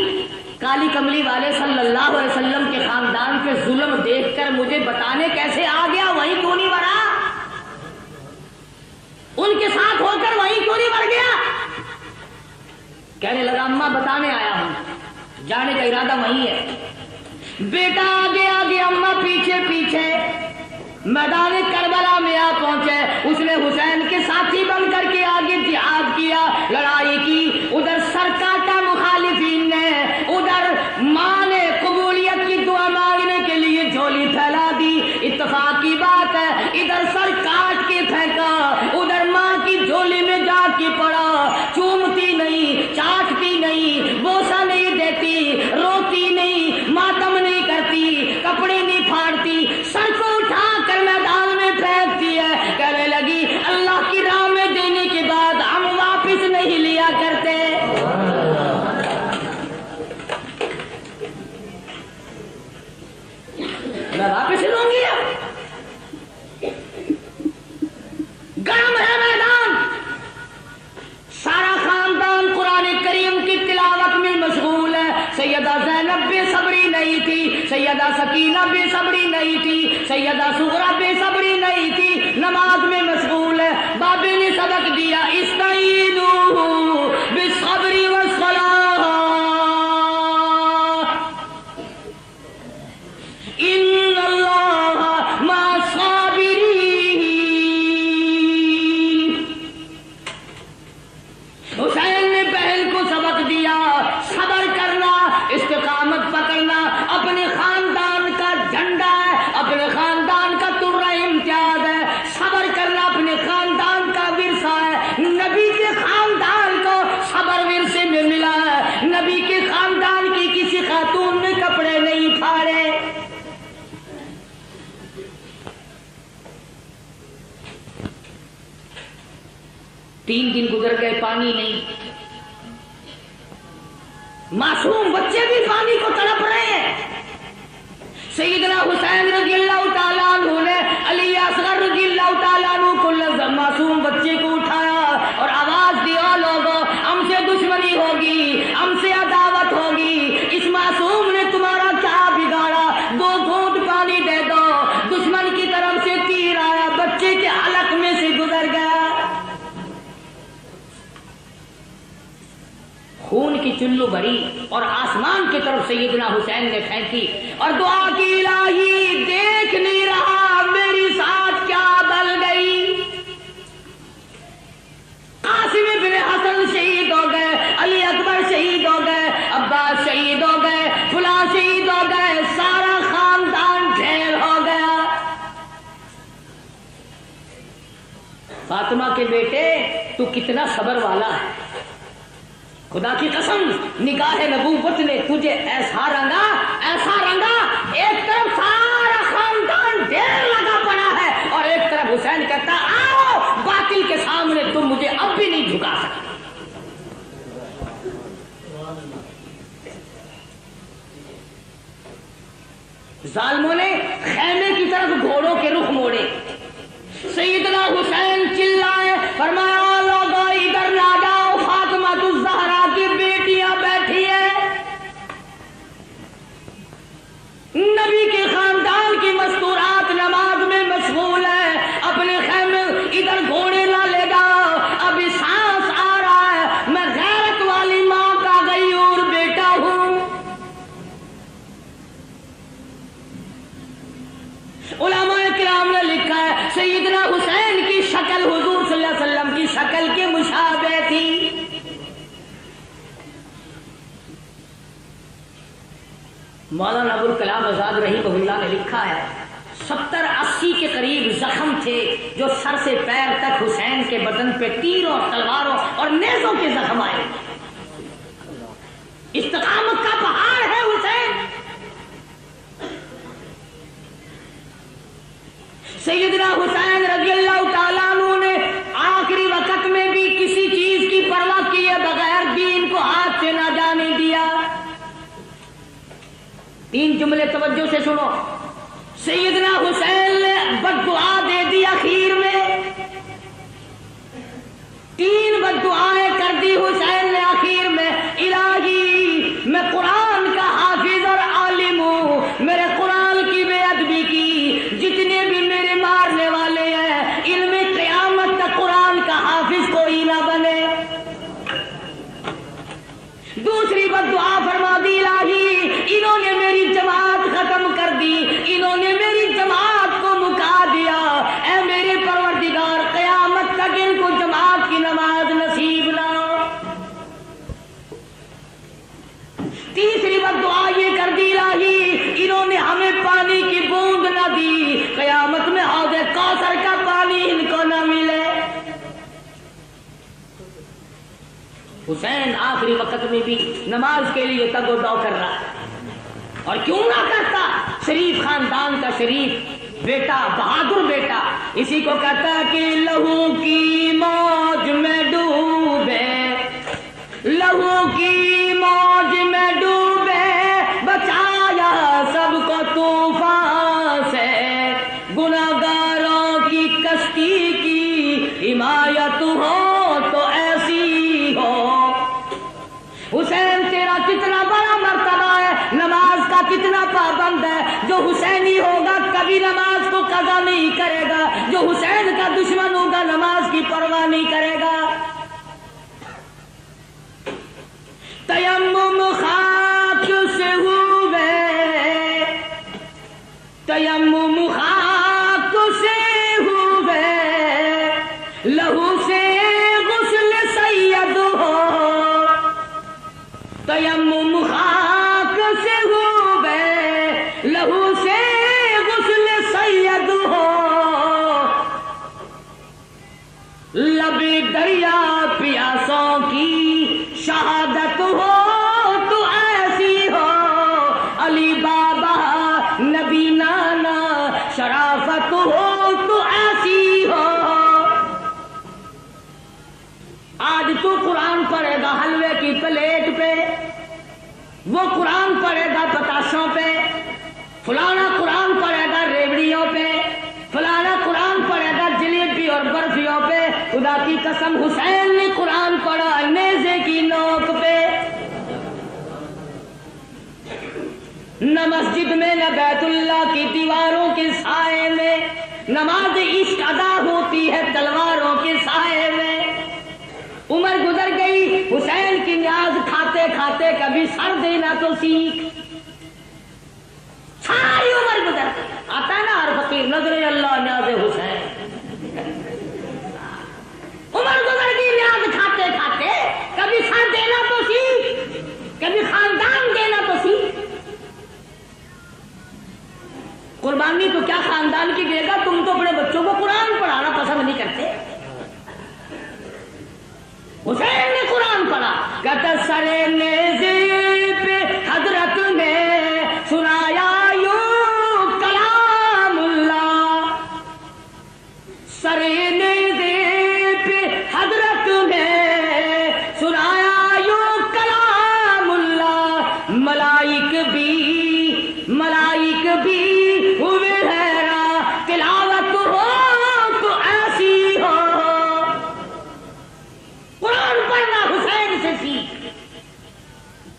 کالی کملی والے صلی اللہ علیہ وسلم کے خاندان کے ظلم دیکھ کر مجھے بتانے کیسے آ گیا وہیں کیوں نہیں مرا؟ ان کے ساتھ ہو کر وہیں کیوں نہیں مر گیا؟ کہنے لگا اماں بتانے آیا ہوں، جانے کا ارادہ وہیں ہے۔ بیٹا آگے آگے، اماں پیچھے پیچھے، میدان کربلا میں آ پہنچے۔ اس نے حسین کے ساتھی بن کر کے آگے جہاد کیا، لڑائی کی، ادھر سر کاٹا مخالفین نے، ادھر ماں نے قبولیت کی دعا مانگنے کے لیے جھولی پھیلا دی۔ اتفاق کی بات ہے ادھر سر کاٹ کے پھینکا، ادھر ماں کی جھولی میں جا کے پڑا، چومتی نہیں، چاٹتی نہیں، بوسہ نہیں دیتی، روتی نہیں، ماتم نہیں کرتی، کپڑے نہیں پھاڑتی، سر کو اٹھا کر میدان میں پھینکتی ہے۔ کہنے لگی اللہ کی راہ میں دینے کے بعد ہم واپس نہیں لیا کرتے، میں واپس لوں گی۔ گرم ہے میدان، سارا خاندان قرآن کریم کی تلاوت میں مشغول ہے۔ سیدہ زینب بے صبری نہیں تھی، سیدہ سکینہ بے صبری نہیں تھی، سیدہ سغرا بے صبری نہیں تھی، نماز میں مشغول ہے۔ بابے نے سبق دیا استعینوا بالصبر والصلاۃ ان اللہ مع الصابرین۔ حسین نے بہن کو سبق دیا صبر کرنا، استقامت پکڑنا، اپنے خاندان کا جھنڈا ہے، اپنے خاندان کا ترہ امتیاز ہے، صبر کرنا اپنے خاندان کا ورثہ ہے۔ نبی کے خاندان کو صبر ورثے میں ملا ہے، نبی کے خاندان کی کسی خاتون نے کپڑے نہیں پھاڑے۔ تین دن گزر گئے، پانی نہیں، معصوم بچے بھی پانی کو تڑپ رہے ہیں۔ سیدنا حسین رضی اللہ تعالیٰ عنہ نے علی اصغر رضی اللہ تعالیٰ عنہ کو چلو بھری اور آسمان کی طرف سیدنا حسین نے پھینکی اور دعا کی، الہی دیکھ نہیں رہا میری ساتھ کیا بل گئی۔ قاسم بن حسن شہید ہو گئے، علی اکبر شہید ہو گئے، عباس شہید ہو گئے، فلاں شہید ہو گئے، سارا خاندان ڈھیر ہو گیا۔ فاطمہ کے بیٹے تو کتنا صبر والا ہے، خدا کی قسم نگاہ نبوت نے تجھے ایسا رنگا، ایک طرف سارا خاندان ڈھیر لگا پڑا ہے اور ایک طرف حسین کہتا آؤ باطل کے سامنے تم مجھے اب بھی نہیں جھکا سکتے۔ ظالموں نے خیمے کی طرف گھوڑوں کے رخ موڑے، سیدنا حسین چلائے، فرمایا لوگو ادھر نہ جاؤ، فاطمہ الزہرا کی بیٹیاں بیٹھی ہے، نبی کے خاندان کی مستورات نماز میں مشغول ہے، اپنے خیمے ادھر گھوڑے نہ لے جاؤ، ابھی سانس آ رہا ہے، میں غیرت والی ماں کا غیور بیٹا ہوں۔ علماء کرام نے لکھا ہے سیدنا حسین کی شکل حضور صلی اللہ علیہ وسلم کی شکل کے مشابہ تھی۔ مولانا ابوالکلام آزاد رحمہ اللہ نے لکھا ہے 70-80 کے قریب زخم تھے جو سر سے پیر تک حسین کے بدن پہ تیروں، تلواروں اور نیزوں کے زخم آئے۔ استقامت کا پہاڑ ہے حسین۔ سیدنا حسین رضی اللہ تعالیٰ عنہ نے آخری وقت میں بھی کسی چیز کی پرواہ کیے بغیر دین کو ہاتھ سے نہ جانے دیا۔ 3 جملے توجہ سے سنو۔ سیدنا حسین نے بد دعا دے دی، اخیر میں 3 بد دعائیں کر دی حسین نے آخر میں، الہی میں قرآن کا حافظ اور عالم ہوں، میرے قرآن کی بے ادبی کی، جتنے بھی میرے مارنے والے ہیں ان میں قیامت تک قرآن کا حافظ کوئی نہ بنے۔ دوسری بد دعا فرما دی، الہی انہوں نے میری جماعت ختم کر دی، انہوں نے میری جماعت کو مکا دیا، اے میرے پروردگار قیامت تک ان کو جماعت کی نماز نصیب نہ ہو۔ تیسری بد دعا یہ کر دی، الہی انہوں نے ہمیں پانی کی بوند نہ دی، قیامت میں حوض کوثر کا پانی ان کو نہ ملے۔ حسین آخری وقت میں بھی نماز کے لیے تگ و دو کر رہا ہے، اور کیوں نہ کرتا، شریف خاندان کا شریف بیٹا، بہادر بیٹا، اسی کو کہتا کہ لہو کی موج میں ڈوبے، لہو کی موج میں ڈوبے، بچایا سب کو طوفان سے، گناہگاروں کی کشتی کی حمایت ہو تو ایسی ہو۔ حسین تیرا کتنا بڑا مرتبہ ہے، نماز کا کتنا پابند ہے، جو حسینی ہوگا کبھی نماز کو قضا نہیں کرے گا، جو حسین کا دشمن ہوگا نماز کی پرواہ نہیں کرے گا۔ تیمم خاک سے ہوئے، تیمم خاک سے ہوئے، لہو سے غسل سید ہو، تیمم خاک سے ہوئے، لہو سے غسل سید ہو، لب دریا پیاسوں کی شہادت ہو تو ایسی ہو، علی بابا نبی نانا شرافت ہو تو ایسی ہو۔ آج تو قرآن پڑھے گا حلوے کی پلیٹ پہ، وہ قرآن پڑھے گا بتاشوں پہ، فلانا قرآن پڑھے گا ریوڑیوں پہ، فلانا قرآن پڑھے گا جلیبی اور برفیوں پہ۔ خدا کی قسم حسین نے قرآن پڑھا نیزے کی نوک پہ، نہ مسجد میں نہ بیت اللہ کی دیواروں کے سائے میں، نماز عشق ادا ہوتی ہے تلواروں کے سائے میں۔ عمر گزر گئی، حسین کی نیاز کھاتے کھاتے کھاتے کبھی سر دینا تو سیکھ. ساری عمر گزر آتا ہے نا ہر فقیر نظر اللہ نیاز حسین. عمر گزر گئی نیاز کھاتے کھاتے کبھی سر دینا تو سیکھ, کبھی خاندان دینا تو سیکھ. قربانی تو کیا خاندان کی دے گا, تم تو اپنے بچوں کو قرآن پڑھانا پسند نہیں کرتے. حسین نے قرآن پڑھا, کہتا سر نیزے پہ حضرت نے سنایا یوں کلام اللہ. سر نیزے پہ حضرت نے سنایا یوں کلام اللہ. ملائک بھی ہوئے حیران, تلاوت ہو تو ایسی ہو. قرآن پڑھنا حسین سے سیکھ.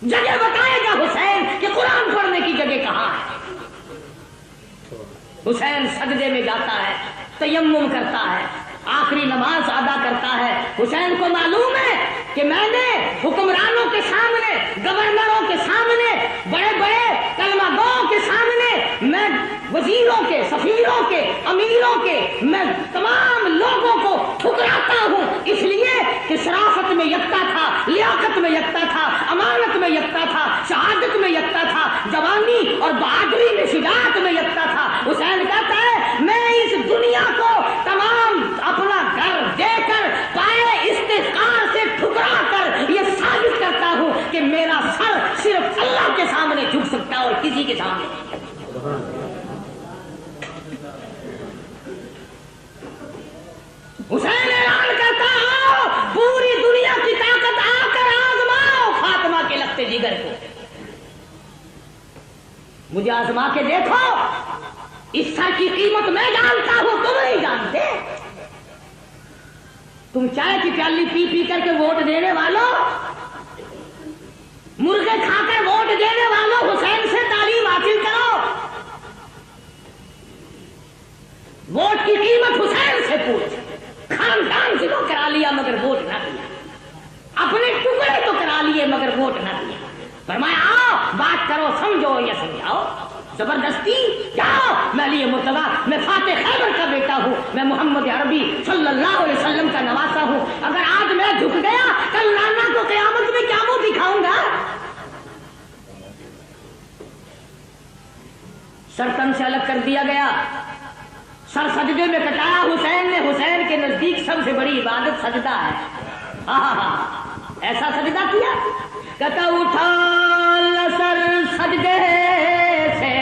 جگہ بتائے گا حسین کہ قرآن پڑھنے کی جگہ کہاں ہے. حسین سجدے میں جاتا ہے, تیمم کرتا ہے, آخری نماز ادا کرتا ہے. حسین کو معلوم ہے کہ میں نے حکمرانوں کے سامنے, گورنروں کے سامنے, بڑے بڑے کلمہ گوؤں کے سامنے, میں وزیروں کے, سفیروں کے, امیروں کے, میں تمام لوگوں کو ٹھکراتا ہوں, اس لیے کہ شرافت میں یکتا تھا, لیاقت میں یکتا تھا, امانت میں یکتا تھا, شہادت میں یکتا تھا, جوانی اور بہادری میں, شجاعت میں یکتا تھا. حسین کہتا ہے میں اس دنیا کو تمام اپنا گھر دے کر پائے استحقار سے ٹھکرا کر یہ ثابت کرتا ہوں کہ میرا سر صرف اللہ کے سامنے جھک سکتا ہے اور کسی کے سامنے. حسین اعلان کرتا ہو پوری دنیا کی طاقت آ کر آزماؤ فاطمہ کے لگتے جگر کو. مجھے آزما کے دیکھو, اس سر کی قیمت میں جانتا ہوں, تم نہیں جانتے. تم چائے کی پیالی پی پی کر کے ووٹ دینے والوں, مرغے کھا کر ووٹ دینے والوں, حسین سے تعلیم حاصل کرو. ووٹ کی قیمت حسین سے پوچھ. خاندان سے تو کرا لیا مگر ووٹ نہ دیا, اپنے ٹکڑے تو کرا لیے مگر ووٹ نہ دیا. فرمایا آؤ بات کرو, سمجھو یا سمجھاؤ. زبردستی جاؤ, میں علی مرتضیٰ, میں فاتح خیبر کا بیٹا ہوں, میں محمد عربی صلی اللہ علیہ وسلم کا نواسا ہوں. اگر آج میں جھک گیا کل نانا کو قیامت میں کیا منہ دکھاؤں گا. سر تن سے الگ کر دیا گیا, سر سجدے میں کٹایا حسین نے. حسین کے نزدیک سب سے بڑی عبادت سجدہ ہے. ایسا سجدہ کیا, کہتا اٹھا سر سجدے سے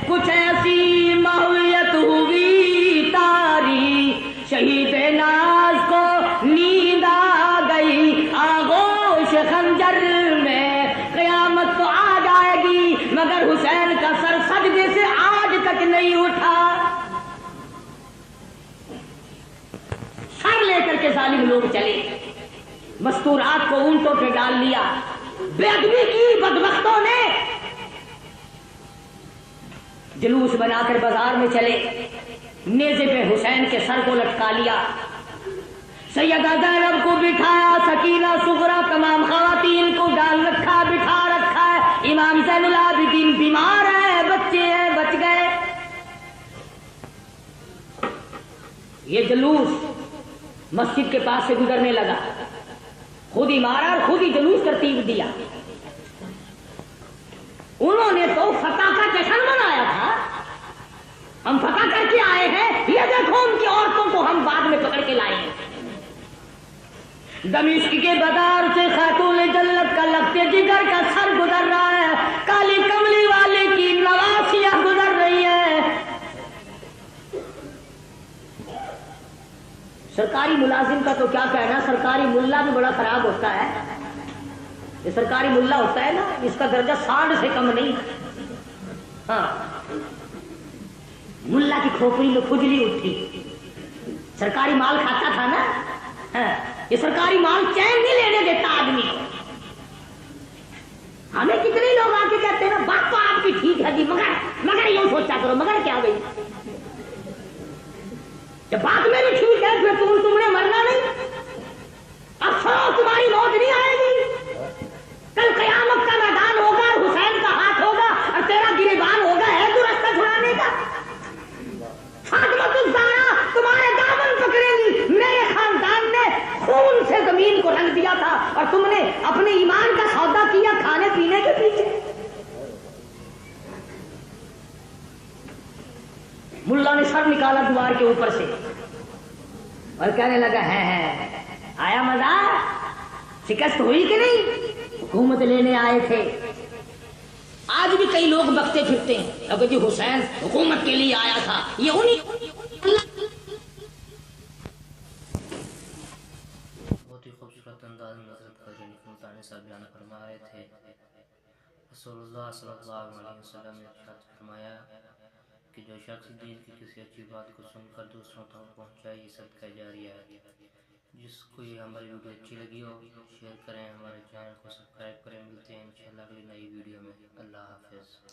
کچھ ایسی ماویت ہوئی تاری, شہید ناز کو نیند آ گئی, آغوش خنجر میں قیامت تو آ جائے گی, مگر حسین کا سر سجدے سے آج تک نہیں اٹھا. سر لے کر کے ظالم لوگ چلے, مستورات کو اونٹوں پہ ڈال لیا, بے ادبی کی بدبختوں نے. جلوس بنا کر بازار میں چلے, نیزے پہ حسین کے سر کو لٹکا لیا. سیدہ زینب کو بٹھایا, سکینہ صغرا, تمام خواتین کو ڈال رکھا, بٹھا رکھا ہے. امام زین العابدین بیمار ہے, بچے ہیں, بچ گئے. یہ جلوس مسجد کے پاس سے گزرنے لگا, خود ہی مارا اور خود ہی جلوس ترتیب دیا. انہوں نے تو فتح کا جشن منایا تھا, ہم فتح کر کے آئے ہیں, یہ دیکھو ان کی عورتوں کو ہم بعد میں پکڑ کے لائے ہیں. دمشق کے بازار سے خاتون جنت کا لگتے جگر کا سر گزر رہا ہے, کالی کملی والے کی نواسیاں گزر رہی ہیں. سرکاری ملازم کا تو کیا کہنا, سرکاری ملا بھی بڑا خراب ہوتا ہے. یہ سرکاری ملا ہوتا ہے نا, اس کا درجہ 60 سے کم نہیں. ہاں, ملا کی کھوپڑی میں کھجلی اٹھی, سرکاری مال کھاتا تھا نا. یہ سرکاری مال چین نہیں لینے دیتا آدمی کو. ہمیں کتنے لوگ آ کے کہتے ہیں نا بات تو آپ کی ٹھیک ہے جی, مگر یوں سوچا کرو, مگر کیا گئی جب بات میں بھی ٹھیک ہے پھر تم نے مرنا نہیں. اب سو تمہاری موت نہیں آئے گی, کل تم نے اپنے ایمان کا سودا کیا کھانے پینے کے پیچھے. ملا نے سر نکالا دیوار کے اوپر سے اور کہنے لگا ہے آیا مزہ, شکست ہوئی کہ نہیں؟ حکومت لینے آئے تھے. آج بھی کئی لوگ بکتے پھرتے ہیں اگر جی حسین حکومت کے لیے آیا تھا, یہ انہیں بہت ہی خوبصورت انداز میں حضرت خواجہ نعمتانی صاحب بیان فرما رہے تھے. رسول اللہ صلی اللہ علیہ وسلم نے ارشاد فرمایا کہ جو شخص دین کی کسی اچھی بات کو سن کر دوسروں تک پہنچائے یہ صدقہ جاریہ ہے. جس کو یہ ہماری ویڈیو اچھی لگی ہو شیئر کریں, ہمارے چینل کو سبسکرائب کریں. ملتے ہیں انشاءاللہ اگلی نئی ویڈیو میں. اللہ حافظ.